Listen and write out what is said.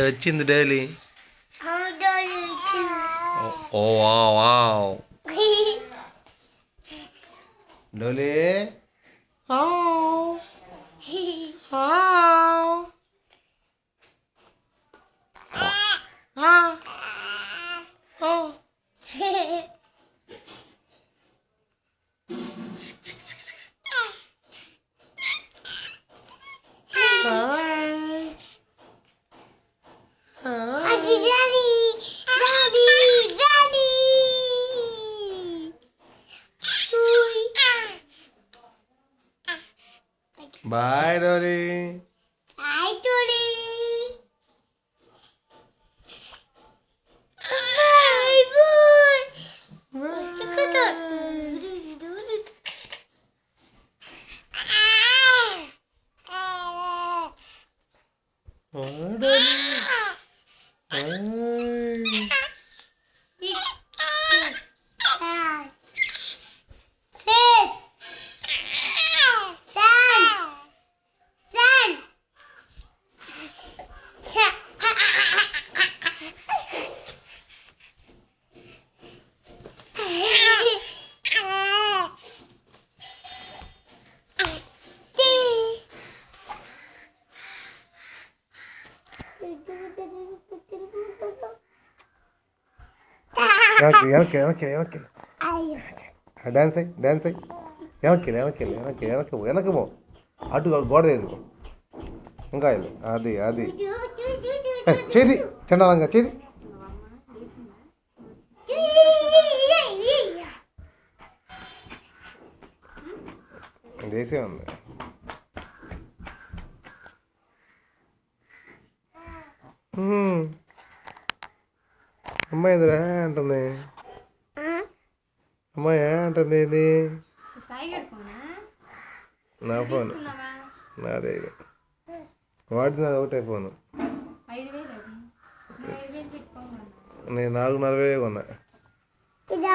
వచ్చింది daily. Oh wow wow Dolly. Bye, Dory. Hi, Dory. Bye, boy. వెనక్కి పో. అటు గోడ ఎదుగు. ఇంకా అది అది చేది చండాలంగా చేది చేసే ఉంది. అమ్మాయి ఎదురా అంటుంది. అమ్మాయి అంటుంది. ఇది నా ఫోన్, నాదే. వాడినది ఒకటే ఫోను. నేను 4,40,000 కొన్నా. ఇది